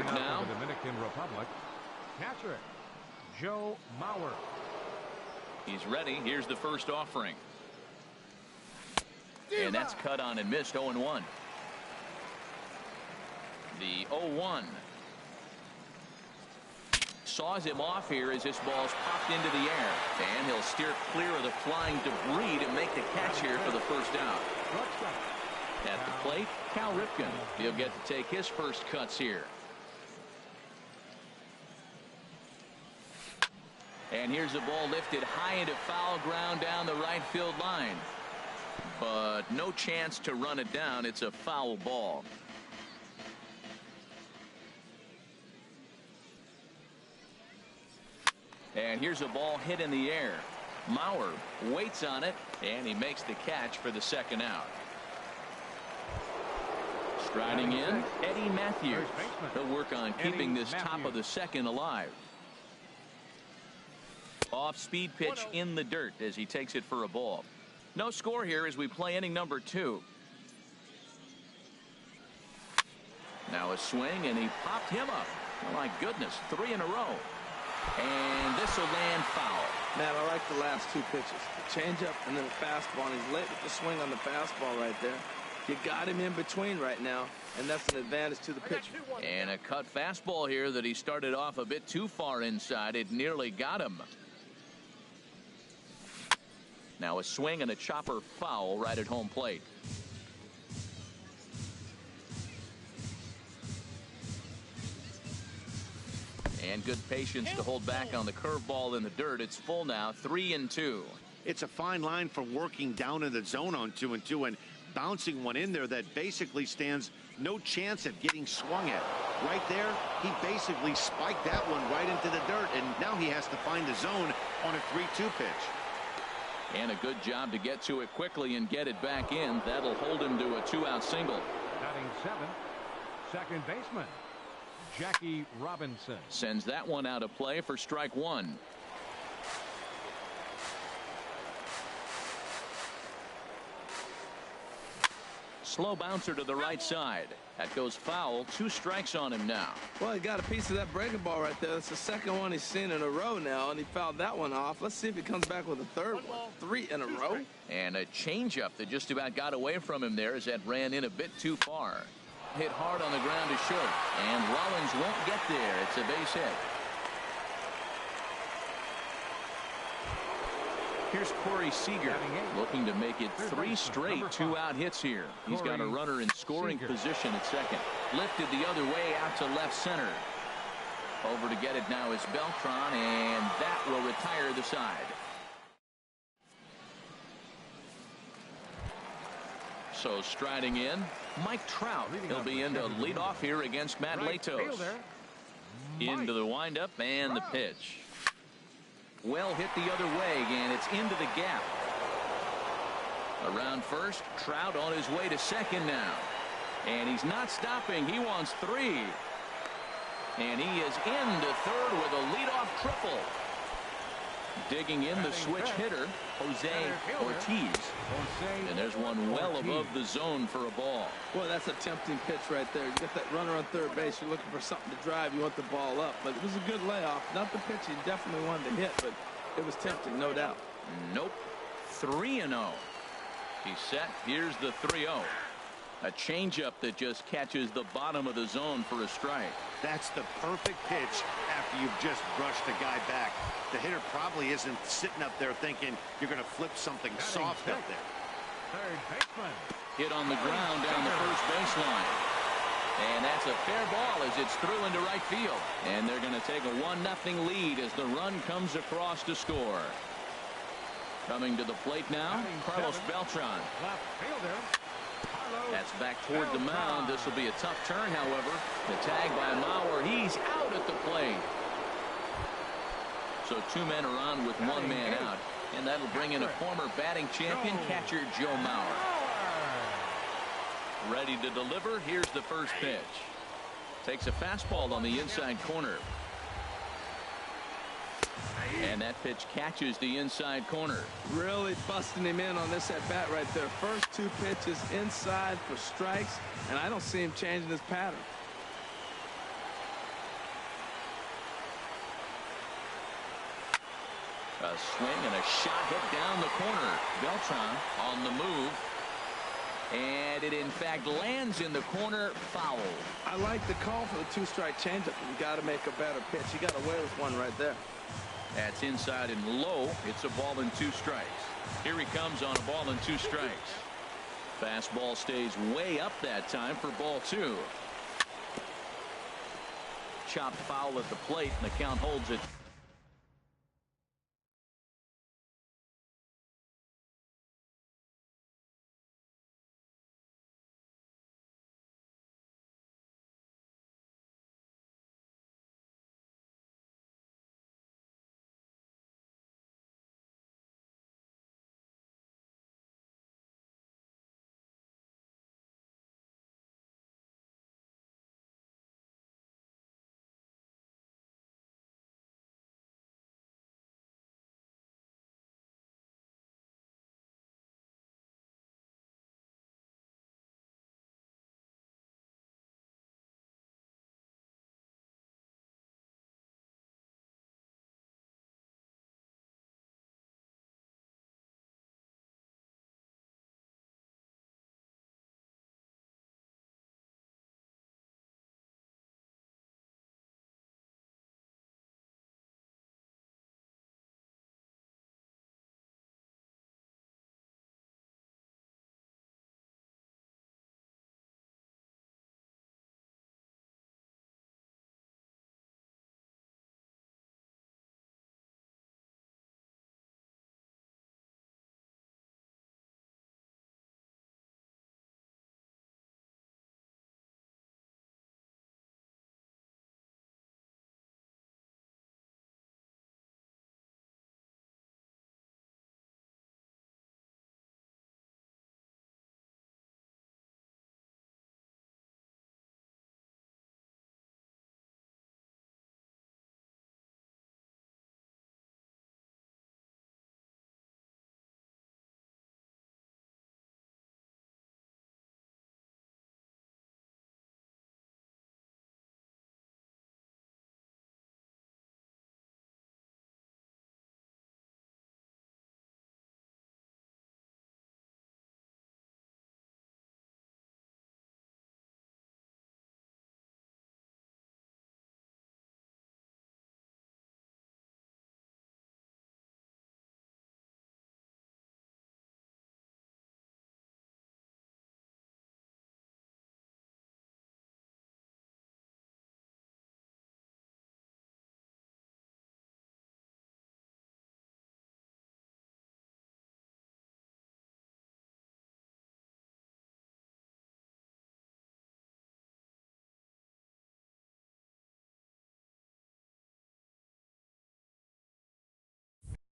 board now. The Dominican Republic, catcher Joe Mauer. He's ready. Here's the first offering. And that's cut on and missed. 0-1. The 0-1. Saws him off here as this ball's popped into the air. And he'll steer clear of the flying debris to make the catch here for the first out. At the plate, Cal Ripken. He'll get to take his first cuts here. And here's the ball lifted high into foul ground down the right field line. But no chance to run it down. It's a foul ball. And here's a ball hit in the air. Mauer waits on it, and he makes the catch for the second out. Striding in, Eddie Matthews. He'll work on keeping this top of the second alive. Off-speed pitch in the dirt as he takes it for a ball. No score here as we play inning number 2. Now a swing, and he popped him up. Oh my goodness, 3 in a row. And this will land foul. Man, I like the last 2 pitches. The changeup and then the fastball. And he's late with the swing on the fastball right there. You got him in between right now, and that's an advantage to the pitcher. And a cut fastball here that he started off a bit too far inside. It nearly got him. Now a swing and a chopper foul right at home plate. And good patience to hold back on the curveball in the dirt. It's full now, 3-2. It's a fine line for working down in the zone on 2-2 and bouncing one in there that basically stands no chance at getting swung at. Right there, he basically spiked that one right into the dirt, and now he has to find the zone on a 3-2 pitch. And a good job to get to it quickly and get it back in. That'll hold him to a 2-out single. Batting 7th, second baseman Jackie Robinson. Sends that one out of play for strike 1. Slow bouncer to the right side. That goes foul. 2 strikes on him now. Well, he got a piece of that breaking ball right there. That's the second one he's seen in a row now, and he fouled that one off. Let's see if he comes back with a third one. 3 in a row. And a changeup that just about got away from him there as that ran in a bit too far. Hit hard on the ground to short, and Rollins won't get there. It's a base hit. Here's Corey Seager looking to make it 3 straight 2-out hits here. He's got a runner in scoring position at second. Lifted the other way out to left center. Over to get it now is Beltran, and that will retire the side. So striding in, Mike Trout. He'll be in to lead off here against Matt Latos. Into the windup and the pitch. Well hit the other way, and it's into the gap. Around first, Trout on his way to second now. And he's not stopping. He wants 3. And he is into third with a leadoff triple. Digging in the switch hitter, Jose Ortiz. And there's one well above the zone for a ball. Boy, that's a tempting pitch right there. You got that runner on third base. You're looking for something to drive. You want the ball up. But it was a good layoff. Not the pitch he definitely wanted to hit, but it was tempting, no doubt. Nope. 3-0. He's set. Here's the 3-0. A changeup that just catches the bottom of the zone for a strike. That's the perfect pitch after you've just brushed the guy back. The hitter probably isn't sitting up there thinking you're going to flip something soft up there. Third baseman. Hit on the ground down the first baseline. And that's a fair ball as it's through into right field. And they're going to take a 1-0 lead as the run comes across to score. Coming to the plate now, Carlos Beltran. Left fielder. That's back toward the mound. This will be a tough turn, however. The tag by Mauer. He's out at the plate. So 2 men are on with 1 man out. And that'll bring in a former batting champion, catcher Joe Mauer. Ready to deliver. Here's the first pitch. Takes a fastball on the inside corner. And that pitch catches the inside corner. Really busting him in on this at bat right there. First 2 pitches inside for strikes, and I don't see him changing his pattern. A swing and a shot hit down the corner. Beltran on the move. And it, in fact, lands in the corner. Foul. I like the call for the two-strike changeup. You got to make a better pitch. He got away with one right there. That's inside and low. It's a ball and 2 strikes. Here he comes on a ball and 2 strikes. Fastball stays way up that time for ball 2. Chopped foul at the plate, and the count holds it.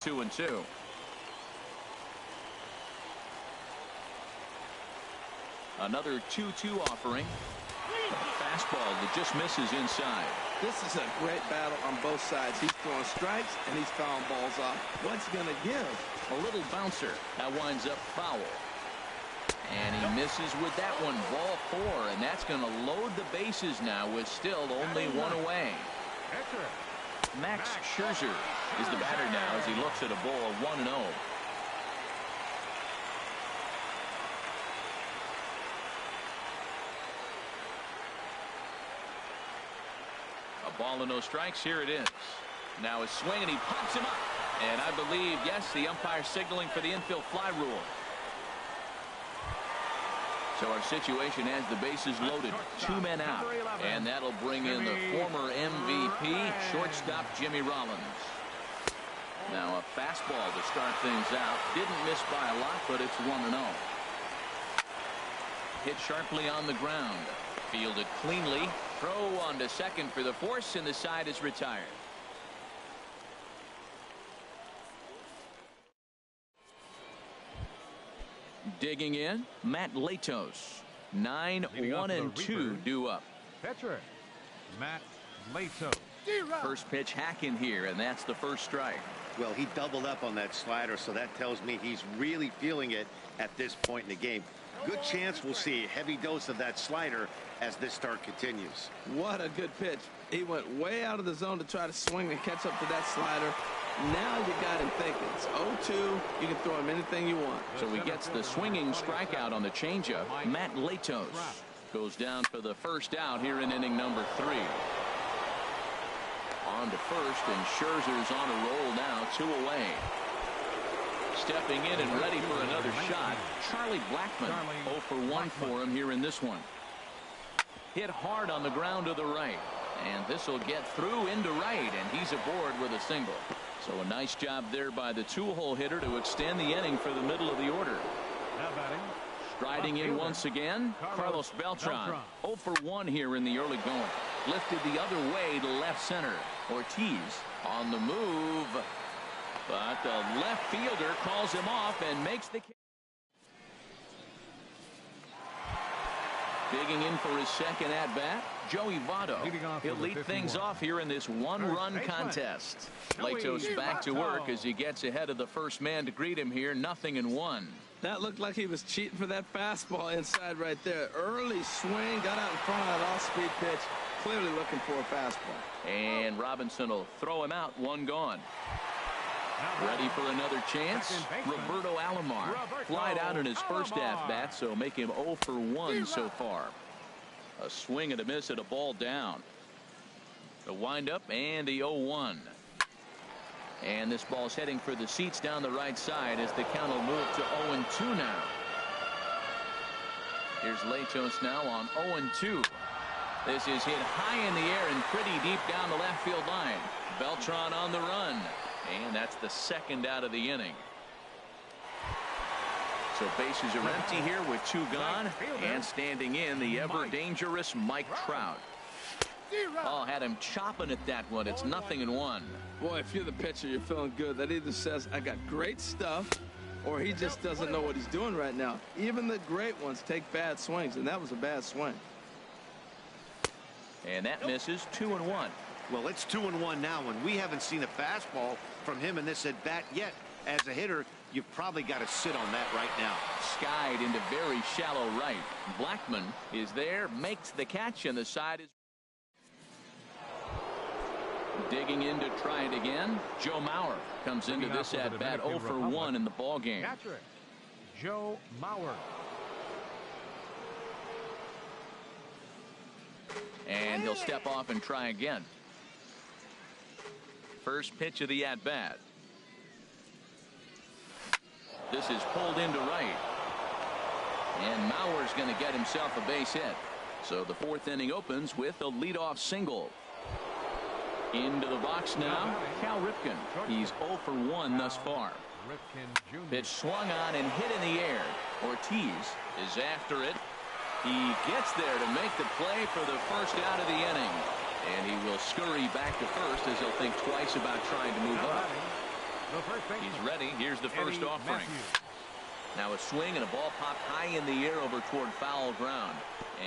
Two and two. Another 2-2 offering. Fastball that just misses inside. This is a great battle on both sides. He's throwing strikes and he's fouling balls off. What's he going to give? A little bouncer. That winds up foul. And he misses with that one. Ball 4. And that's going to load the bases now with still only one away. Max Scherzer is the batter now as he looks at a ball 1-0. A ball and no strikes. Here it is. Now a swing and he pops him up. And I believe, yes, the umpire signaling for the infield fly rule. So our situation has the bases loaded. 2 men out. And that'll bring in the former MVP, shortstop Jimmy Rollins. Now a fastball to start things out. Didn't miss by a lot, but it's 1-0. Hit sharply on the ground. Fielded cleanly. Throw on to second for the force, and the side is retired. Digging in, Matt Latos. 9-1-2 due up. Pitcher, Matt Latos. First pitch hacking here, and that's the first strike. Well, he doubled up on that slider, so that tells me he's really feeling it at this point in the game. Good chance we'll see a heavy dose of that slider as this start continues. What a good pitch. He went way out of the zone to try to swing and catch up to that slider. Now you got him thinking. It's 0-2. You can throw him anything you want. So he gets the swinging strikeout on the changeup. Matt Latos goes down for the first out here in inning number 3. On to first, and Scherzer's on a roll now, 2 away. Stepping in and ready for another shot, Charlie Blackmon. 0 for 1 for him here in this one. Hit hard on the ground to the right, and this will get through into right, and he's aboard with a single. So a nice job there by the 2-hole hitter to extend the inning for the middle of the order. Now batting. Striding in once again, Carlos Beltran. 0 for 1 here in the early going. Lifted the other way to left center. Ortiz on the move, but the left fielder calls him off and makes the catch. Digging in for his second at-bat, Joey Votto. He'll lead things off here in this one-run contest. Latos back to work as he gets ahead of the first man to greet him here, 0-1. That looked like he was cheating for that fastball inside right there. Early swing, got out in front of that off-speed pitch, clearly looking for a fastball. And Robinson will throw him out, 1 gone. Ready for another chance, Roberto Alomar. Flied out in his first at-bat, so make him 0 for 1 so far. A swing and a miss at a ball down. The windup and the 0-1. And this ball's heading for the seats down the right side as the count will move to 0-2 now. Here's Latos now on 0-2. This is hit high in the air and pretty deep down the left field line. Beltran on the run. And that's the second out of the inning. So bases are empty here with 2 gone. And standing in, the ever-dangerous Mike Trout. Oh, had him chopping at that one. It's 0-1. Boy, if you're the pitcher, you're feeling good. That either says, I got great stuff, or he just doesn't know what he's doing right now. Even the great ones take bad swings, and that was a bad swing. And that misses, 2-1. Well, it's 2-1 now, and we haven't seen a fastball from him in this at-bat yet. As a hitter, you've probably got to sit on that right now. Skied into very shallow right. Blackmon is there, makes the catch, and the side is digging in to try it again. Joe Mauer comes into this at-bat 0 for 1 in the ball game. Catcher, Joe Mauer. And he'll step off and try again. First pitch of the at-bat. This is pulled into right. And Mauer's going to get himself a base hit. So the 4th inning opens with a leadoff single. Into the box now, Cal Ripken. He's 0 for 1 thus far. Pitch swung on and hit in the air. Ortiz is after it. He gets there to make the play for the first out of the inning. And he will scurry back to first as he'll think twice about trying to move up. He's ready. Here's the first offering. Now a swing and a ball popped high in the air over toward foul ground.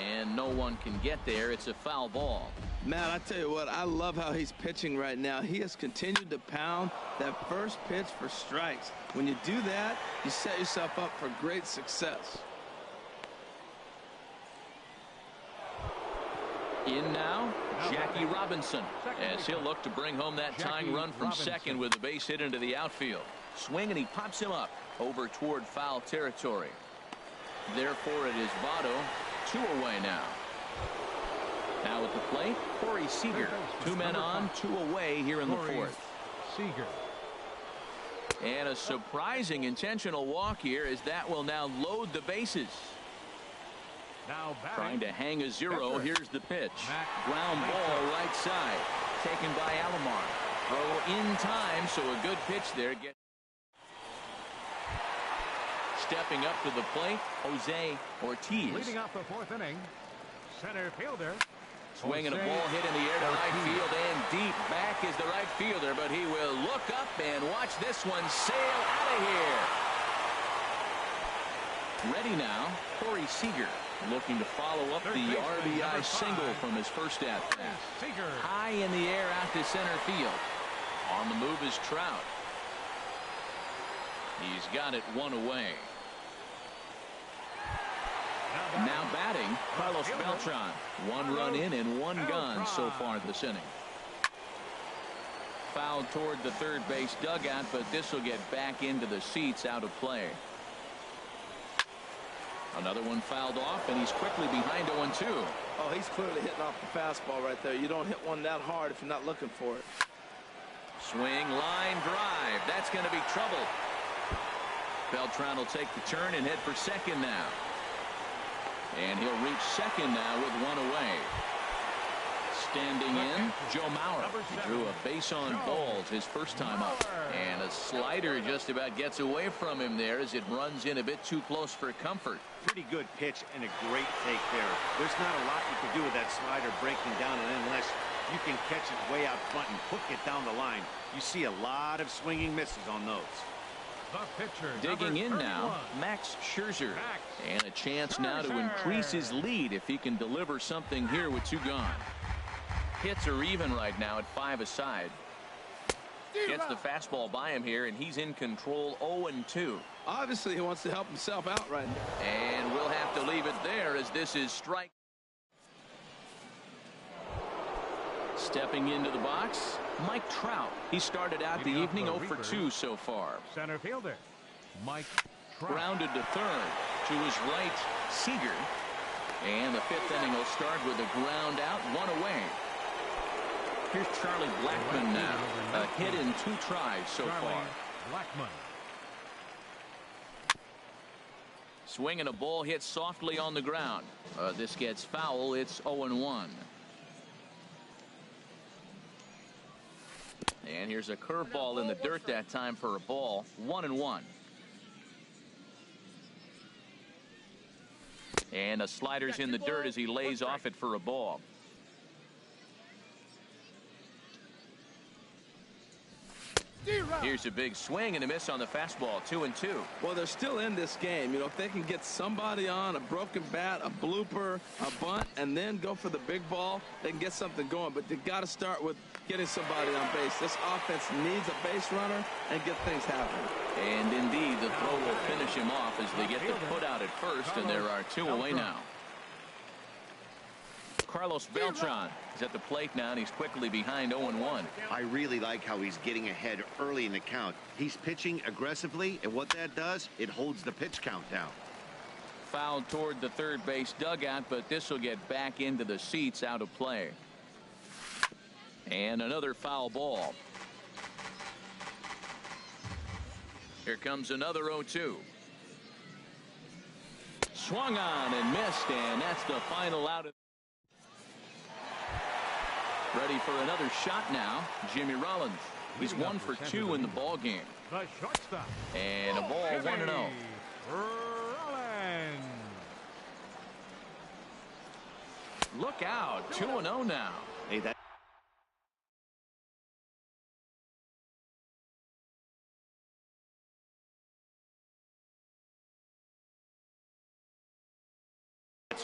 And no one can get there. It's a foul ball. Matt, I tell you what, I love how he's pitching right now. He has continued to pound that first pitch for strikes. When you do that, you set yourself up for great success. In now, Jackie Robinson, as he'll look to bring home that tying run from second with a base hit into the outfield. Swing, and he pops him up over toward foul territory. Therefore, it is Votto, 2 away now. Now at the plate, Corey Seager. 2 men on, 2 away here in the 4th. Seager. And a surprising intentional walk here as that will now load the bases. Now trying to hang a 0. Here's the pitch. Ground ball right side. Taken by Alomar. Throw in time, so a good pitch there. Stepping up to the plate, Jose Ortiz. Leading off the 4th inning, center fielder. Swinging a ball hit in the air to right field, and deep back is the right fielder, but he will look up and watch this one sail out of here. Ready now, Corey Seager. Looking to follow up the RBI single from his first at-bat. High in the air out to center field. On the move is Trout. He's got it 1 away. Now batting, Carlos Beltran. 1 run in and 1 gone so far this inning. Foul toward the third base dugout, but this will get back into the seats, out of play. Another one fouled off, and he's quickly behind 0-2. Oh, he's clearly hitting off the fastball right there. You don't hit one that hard if you're not looking for it. Swing, line drive. That's going to be trouble. Beltran will take the turn and head for second now. And he'll reach second now with 1 away. Standing in, Joe Mauer. He drew a base on balls his first time up. And a slider just about gets away from him there as it runs in a bit too close for comfort. Pretty good pitch and a great take there. There's not a lot you can do with that slider breaking down, and unless you can catch it way out front and hook it down the line, you see a lot of swinging misses on those. The pitcher, Digging in 31. now, Max Scherzer. And a chance now to increase his lead if he can deliver something here with 2 gone. Hits are even right now at 5 aside. Gets the fastball by him here, and he's in control. 0-2. Obviously, he wants to help himself out right now. And we'll have to leave it there as this is strike. Stepping into the box, Mike Trout. He started out the evening 0 for 2 so far. Center fielder, Mike Trout. Grounded to third. To his right, Seager. And the 5th inning will start with a ground out, 1 away. Here's Charlie Blackmon now. A hit in 2 tries so far. Blackmon. Swinging a ball hit softly on the ground. This gets foul. It's 0-1. And here's a curveball in the dirt that time for a ball. 1-1. And a slider's in the dirt as he lays off it for a ball. Here's a big swing and a miss on the fastball. 2-2. Well, they're still in this game. You know, if they can get somebody on, a broken bat, a blooper, a bunt, and then go for the big ball, they can get something going. But they've got to start with getting somebody on base. This offense needs a base runner and get things happening. And indeed, the throw will finish him off as they get the put out at first, and there are 2 away now. Carlos Beltran is at the plate now, and he's quickly behind 0-1. I really like how he's getting ahead early in the count. He's pitching aggressively, and what that does, it holds the pitch count down. Foul toward the third base dugout, but this will get back into the seats, out of play. And another foul ball. Here comes another 0-2. Swung on and missed, and that's the final out. Ready for another shot now, Jimmy Rollins. He's 1 for 2 in the ball game. The shortstop. And a ball, 1-0. Rollins. Look out, 2-0 now. Hey, that's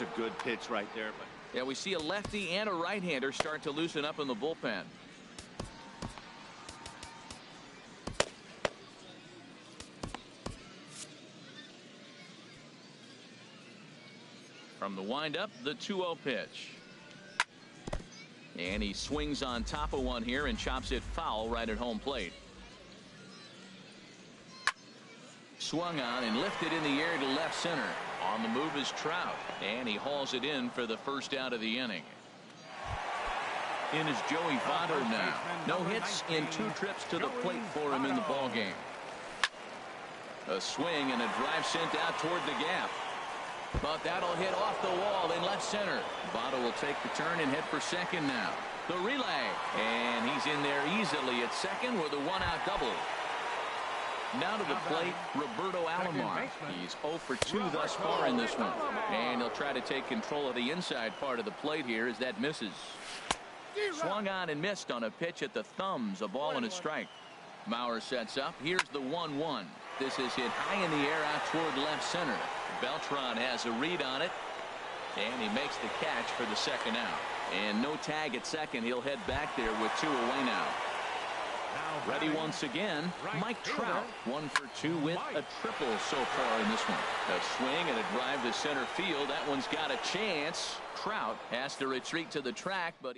a good pitch right there. But yeah, we see a lefty and a right-hander start to loosen up in the bullpen. From the windup, the 2-0 pitch. And he swings on top of one here and chops it foul right at home plate. Swung on and lifted in the air to left center. On the move is Trout, and he hauls it in for the first out of the inning. In is Joey Votto now. No hits in 2 trips to the plate for him in the ball game. A swing and a drive sent out toward the gap. But that'll hit off the wall in left center. Votto will take the turn and head for second now. The relay, and he's in there easily at second with a 1-out double. Now to the plate, Roberto Alomar. He's 0 for 2 thus far in this one. And he'll try to take control of the inside part of the plate here as that misses. Swung on and missed on a pitch at the thumbs, a ball and a strike. Mauer sets up. Here's the 1-1. This is hit high in the air out toward left center. Beltran has a read on it, and he makes the catch for the second out. And no tag at second. He'll head back there with 2 away now. Now Ready once again, Mike Trout. 1 for 2 with a triple so far in this one. A swing and a drive to center field. That one's got a chance. Trout has to retreat to the track, but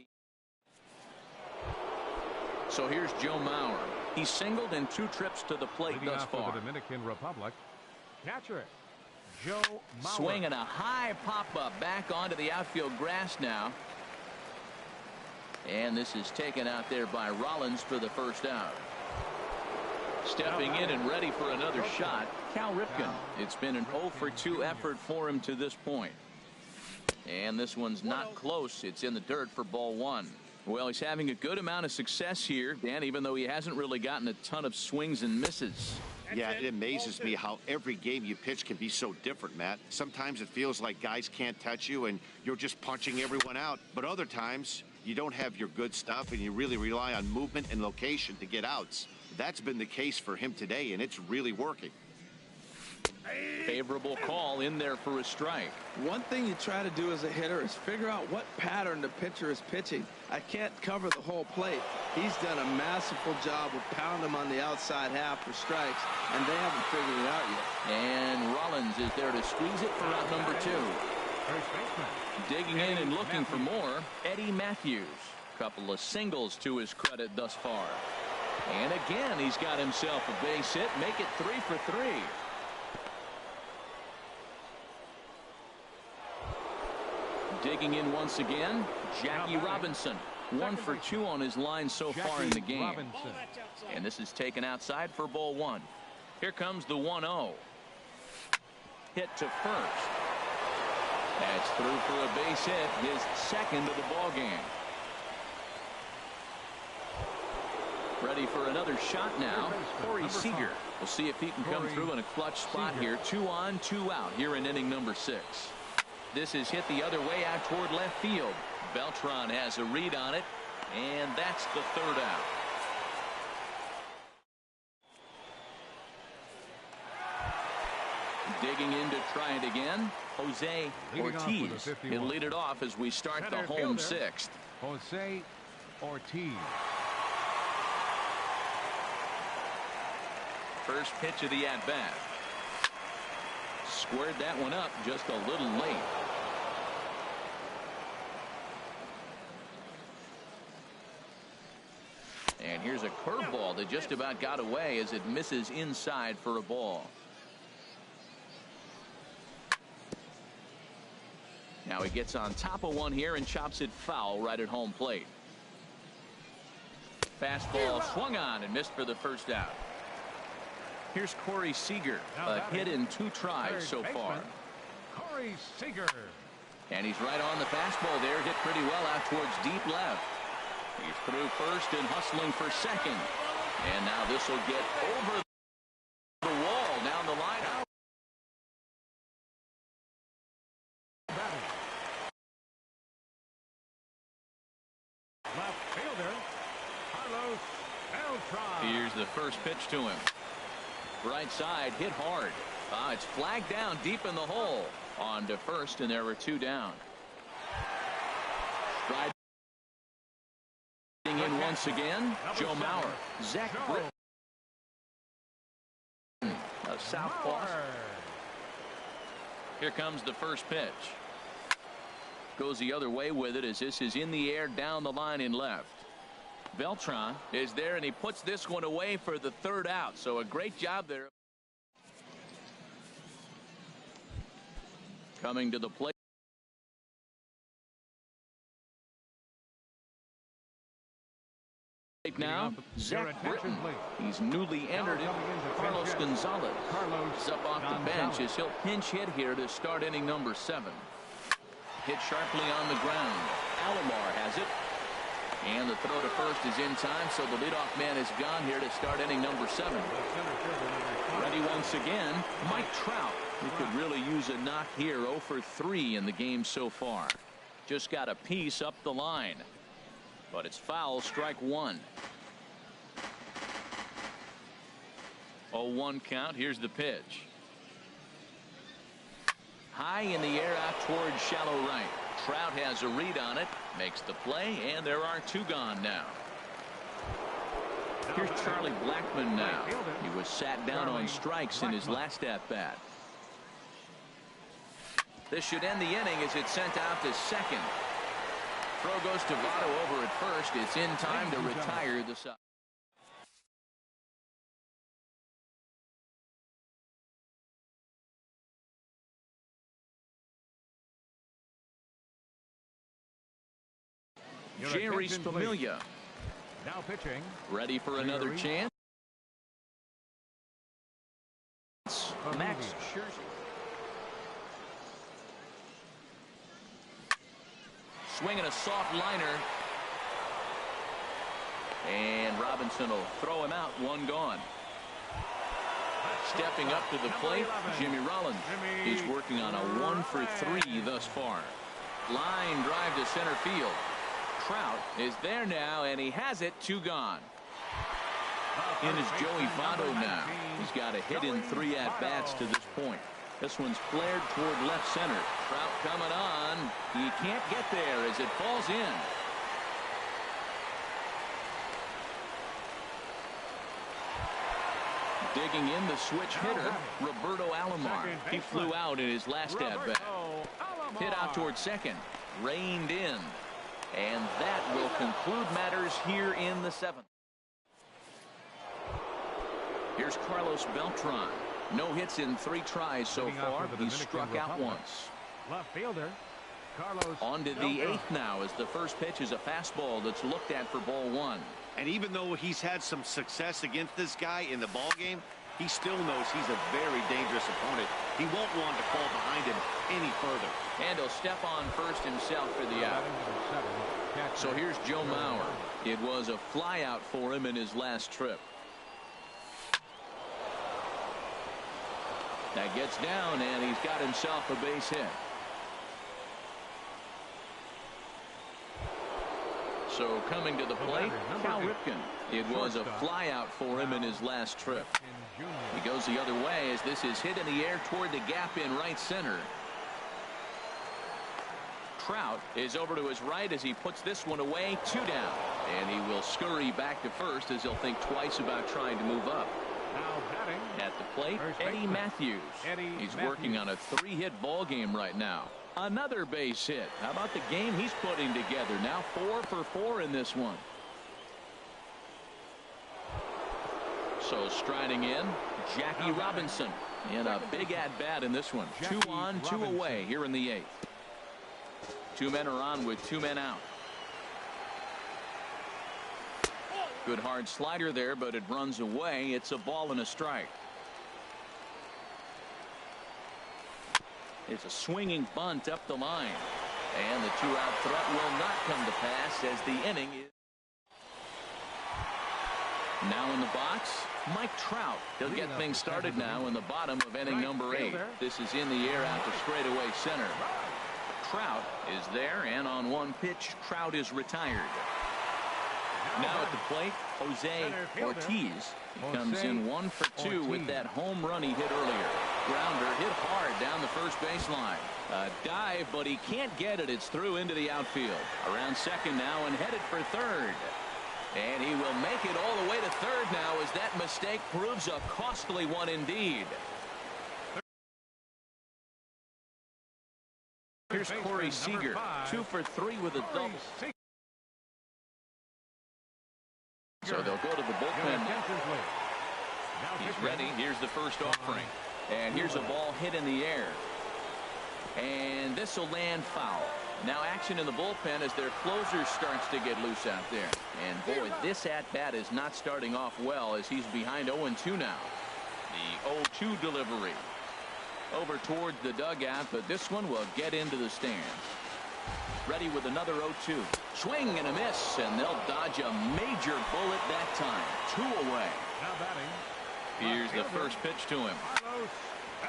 so here's Joe Mauer. He's singled in 2 trips to the plate thus far. The Dominican Republic. Catcher, Joe Mauer. Swinging a high pop-up back onto the outfield grass now. And this is taken out there by Rollins for the first out. Stepping in and ready for another shot, Cal Ripken. It's been an 0 for 2 effort for him to this point. And this one's not close. It's in the dirt for ball 1. Well, he's having a good amount of success here, Dan, even though he hasn't really gotten a ton of swings and misses. Yeah, it amazes me how every game you pitch can be so different, Matt. Sometimes it feels like guys can't touch you and you're just punching everyone out. But other times, you don't have your good stuff and you really rely on movement and location to get outs. That's been the case for him today, and it's really working. Favorable call in there for a strike. One thing you try to do as a hitter is figure out what pattern the pitcher is pitching. I can't cover the whole plate. He's done a masterful job of pounding him on the outside half for strikes, and they haven't figured it out yet. And Rollins is there to squeeze it for out number 2. Digging in and looking for more, Eddie Matthews. Couple of singles to his credit thus far. And again, he's got himself a base hit. Make it 3 for 3. Digging in once again, Jackie Robinson. 1 for 2 on his line so far in the game. And this is taken outside for ball 1. Here comes the 1-0. Hit to first. That's through for a base hit, his second of the ball game. Ready for another shot now, Corey Seager. We'll see if he can come through in a clutch spot here. 2 on, 2 out here in inning number 6. This is hit the other way out toward left field. Beltran has a read on it, and that's the 3rd out. Digging in to try it again, Jose Ortiz. He'll lead it off as we start the home 6th. Jose Ortiz. First pitch of the at-bat. Squared that one up just a little late. And here's a curveball that just about got away as it misses inside for a ball. Now he gets on top of one here and chops it foul right at home plate. Fastball swung on and missed for the first out. Here's Corey Seager, a hit in 2 tries so far. Corey Seager. And he's right on the fastball there, hit pretty well out towards deep left. He's through first and hustling for second. And now this will get over the wall down the line. Left fielder, Carlos Beltran. Here's the first pitch to him. Right side, hit hard. It's flagged down deep in the hole. On to first, and there were 2 down. Striding in once again, Joe Mauer. Zach Britton, a southpaw. Here comes the first pitch. Goes the other way with it as this is in the air down the line in left. Beltran is there, and he puts this one away for the 3rd out. So a great job there. Coming to the plate now, Zach Britton. He's newly entered it. Carlos Gonzalez is up off the bench as he'll pinch hit here to start inning number 7. Hit sharply on the ground. Alomar has it. And the throw to first is in time, so the leadoff man is gone here to start inning number 7. Ready once again, Mike Trout. He could really use a knock here. 0 for 3 in the game so far. Just got a piece up the line. But it's foul, strike 1. 0-1 count. Here's the pitch. High in the air out towards shallow right. Trout has a read on it, makes the play, and there are 2 gone now. Here's Charlie Blackmon now. He was sat down on strikes in his last at-bat. This should end the inning as it's sent out to second. Throw goes to Votto over at first. It's in time to retire the side. Jerry Familia. Now pitching. Ready for another chance. Max Scherzer. Swinging a soft liner. And Robinson will throw him out. One gone. Stepping up to the plate, Jimmy Rollins. He's working on a 1-for-3 thus far. Line drive to center field. Trout is there now, and he has it. 2 gone. In is Joey Votto now. He's got a hit in 3 at-bats to this point. This one's flared toward left center. Trout coming on. He can't get there as it falls in. Digging in the switch hitter, Roberto Alomar. He flew out in his last at-bat. Hit out toward second. Reined in. And that will conclude matters here in the 7th. Here's Carlos Beltran. No hits in 3 tries so far. He's struck out once. Left fielder, Carlos. On to the 8th now as the first pitch is a fastball that's looked at for ball 1. And even though he's had some success against this guy in the ball game, he still knows he's a very dangerous opponent. He won't want to fall behind him any further. And he'll step on first himself for the out. So here's Joe Mauer. It was a fly out for him in his last trip. That gets down, and he's got himself a base hit. So coming to the plate, Cal Ripken. It was a fly out for him in his last trip. He goes the other way as this is hit in the air toward the gap in right center. Trout is over to his right as he puts this one away. 2 down. And he will scurry back to first as he'll think twice about trying to move up. At the plate, Eddie Matthews. He's working on a 3-hit ball game right now. Another base hit. How about the game he's putting together? Now 4 for 4 in this one. So striding in, Jackie Robinson in a big at-bat in this one. 2 on, 2 away here in the 8th. 2 men are on with 2 men out. Good hard slider there, but it runs away. It's a ball and a strike. It's a swinging bunt up the line. And the 2-out threat will not come to pass as the inning is. Now in the box, Mike Trout. He'll get things started now in the bottom of inning number 8. This is in the air out to straightaway center. Trout is there, and on one pitch, Trout is retired. Now at the plate, Jose Ortiz. He comes in 1 for 2 with that home run he hit earlier. Grounder hit hard down the first baseline. A dive, but he can't get it. It's through into the outfield. Around second now and headed for third. And he will make it all the way to third now as that mistake proves a costly one indeed. Here's Corey Seager, 2 for 3 with a double. So they'll go to the bullpen. He's ready. Here's the first offering. And here's a ball hit in the air. And this will land foul. Now action in the bullpen as their closer starts to get loose out there. And boy, this at-bat is not starting off well as he's behind 0-2 now. The 0-2 delivery. Over towards the dugout, but this one will get into the stands. Ready with another 0-2. Swing and a miss, and they'll dodge a major bullet that time. 2 away. Here's the first pitch to him.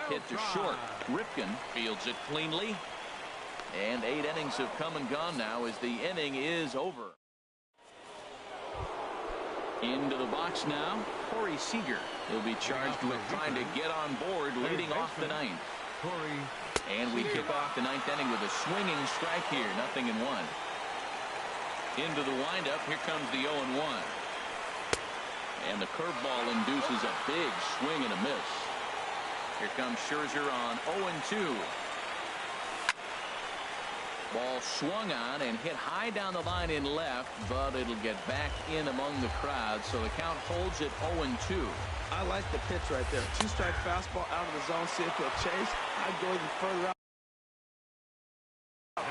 Hit to short. Ripken fields it cleanly. And 8 innings have come and gone now as the inning is over. Into the box now, Corey Seager. He'll be charged with trying to get on board leading off the 9th. And we kick off the 9th inning with a swinging strike here. 0-1. Into the windup. Here comes the 0-1. And the curveball induces a big swing and a miss. Here comes Scherzer on 0-2. Ball swung on and hit high down the line in left, but it'll get back in among the crowd, so the count holds at 0-2. I like the pitch right there. Two-strike fastball out of the zone, see if he'll chase. I'd go even further out.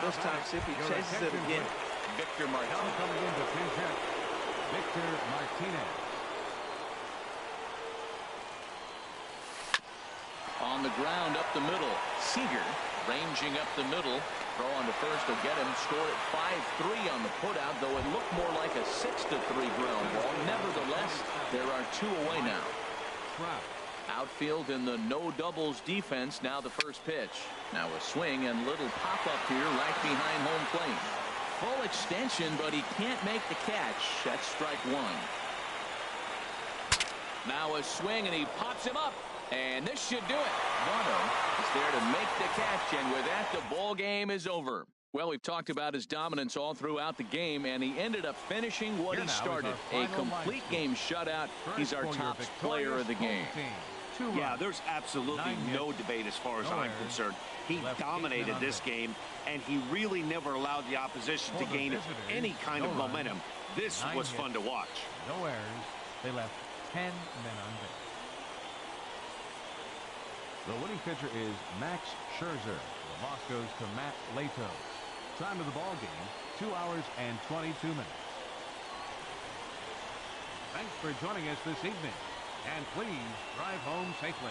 This time, see if he chases it again. Victor Now Martinez. coming into pinch hit, Victor Martinez. On the ground up the middle. Seager ranging up the middle. Throw on to first will get him. Score at 5-3 on the putout, though it looked more like a 6-3 ground ball. Nevertheless, there are 2 away now. Trout. Outfield in the no doubles defense. Now the first pitch. Now a swing and little pop up here right behind home plate. Full extension, but he can't make the catch. That's strike 1. Now a swing and he pops him up. And this should do it. Votto is there to make the catch, and with that, the ball game is over. Well, we've talked about his dominance all throughout the game, and he ended up finishing what he started. A complete game shutout. He's our top player of the game. Yeah, there's absolutely no debate as far as I'm concerned. He dominated this game, and he really never allowed the opposition to gain any kind of momentum. This was fun to watch. No errors. They left 10 men on base. The winning pitcher is Max Scherzer. The loss goes to Matt Lato. Time of the ball game, 2 hours and 22 minutes. Thanks for joining us this evening, and please drive home safely.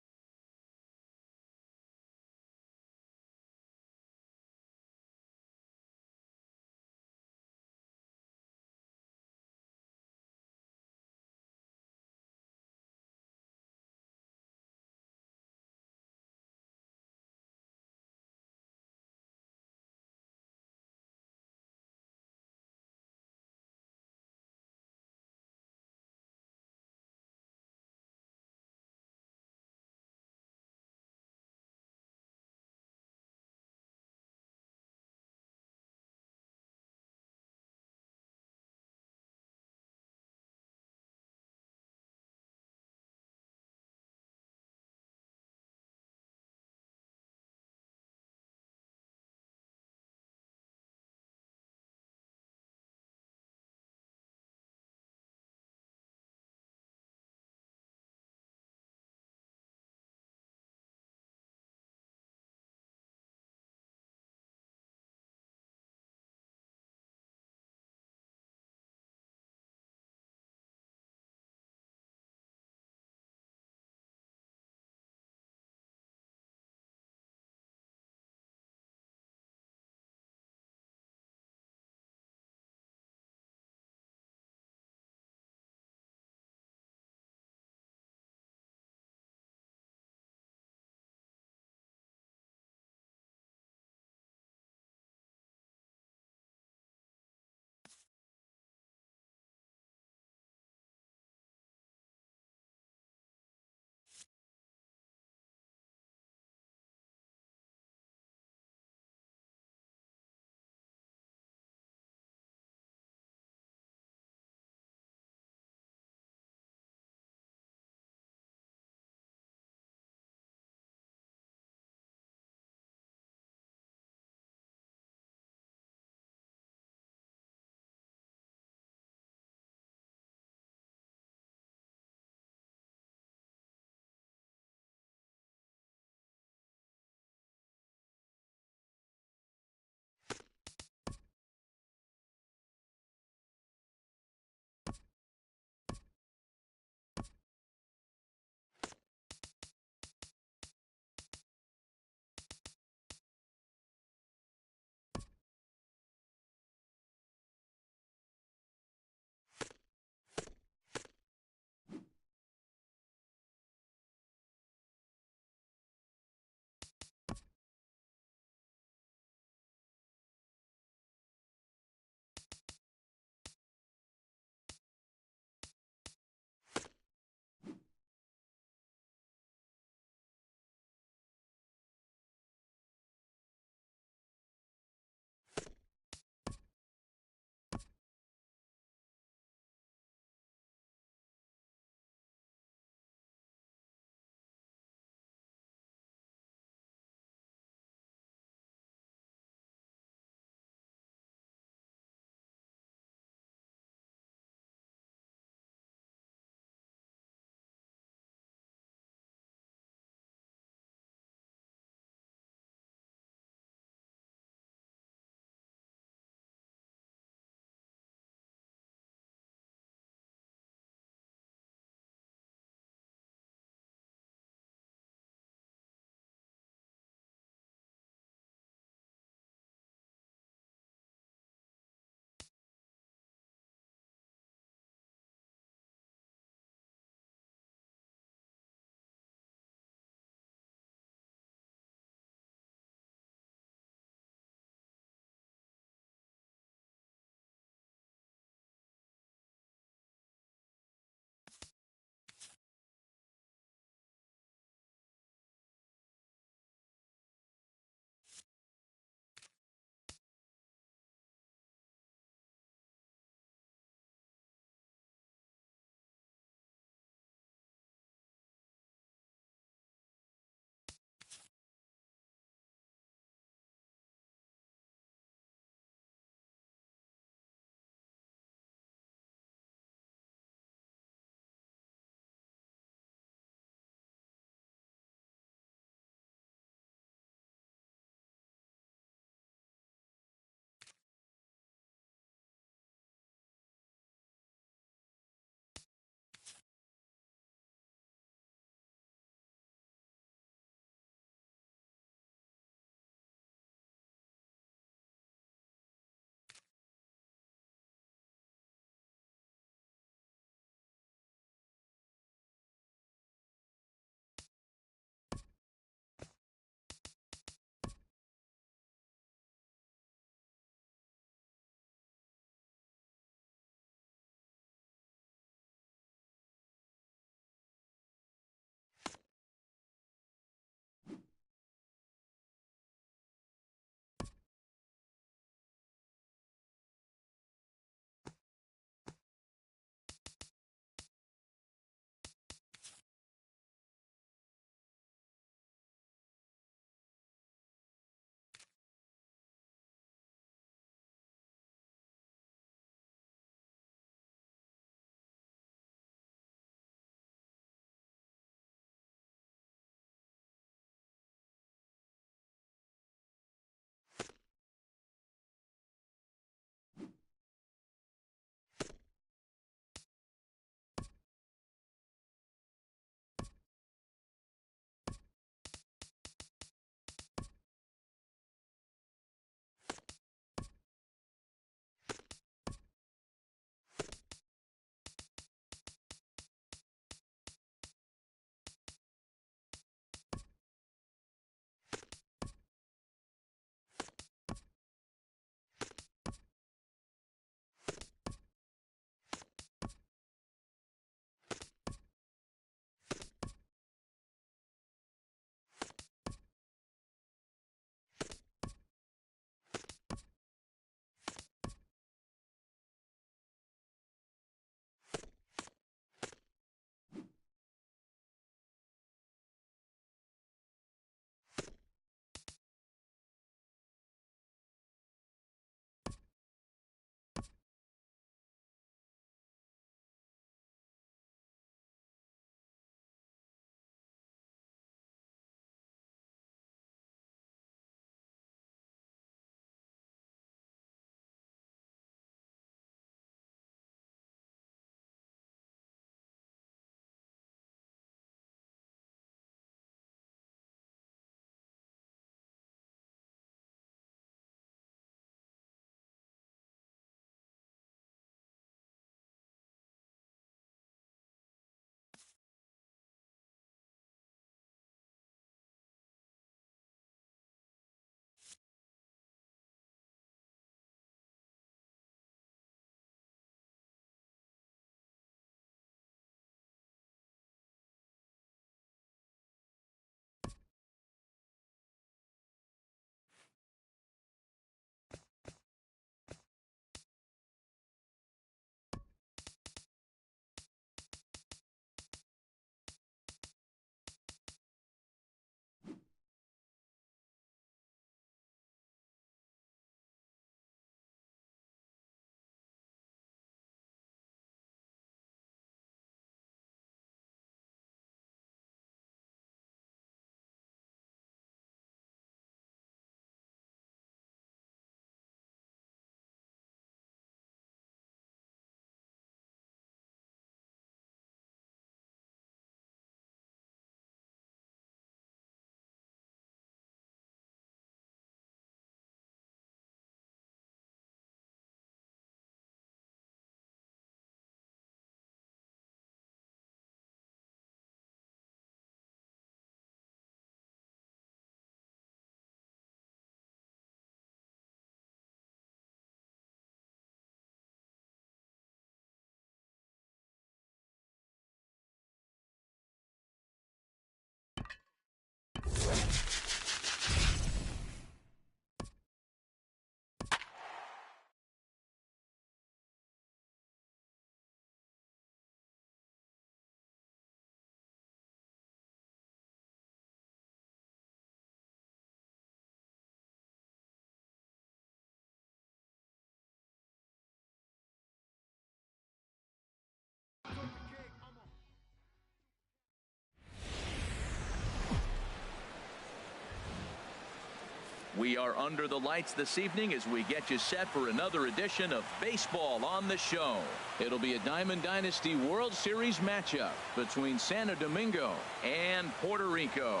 We are under the lights this evening as we get you set for another edition of Baseball on the Show. It'll be a Diamond Dynasty World Series matchup between Santo Domingo and Puerto Rico.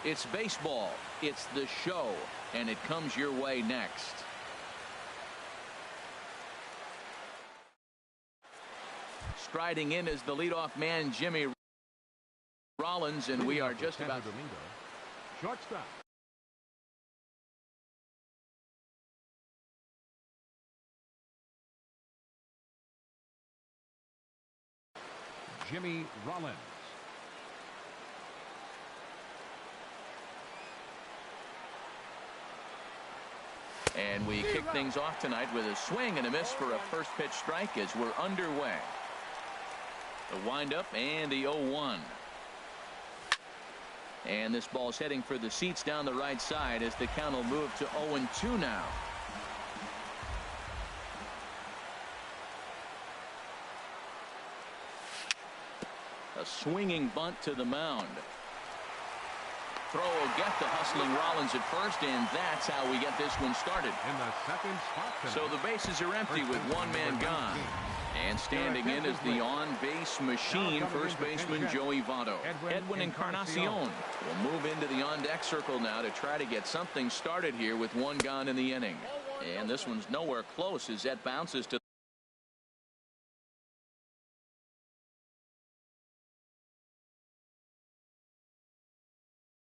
It's baseball, it's the show, and it comes your way next. Striding in is the leadoff man, Jimmy Rollins, and we are just about... Domingo. Shortstop. Jimmy Rollins. And we kick things off tonight with a swing and a miss for a first pitch strike as we're underway. The windup and the 0-1. And this ball's heading for the seats down the right side as the count will move to 0-2 now. A swinging bunt to the mound. Throw will get the hustling Rollins at first, and that's how we get this one started. In the second spot tonight. So the bases are empty with one man gone. And standing in is the on-base machine, first baseman Joey Votto. Edwin Encarnacion will move into the on-deck circle now to try to get something started here with one gone in the inning. And this one's nowhere close as that bounces to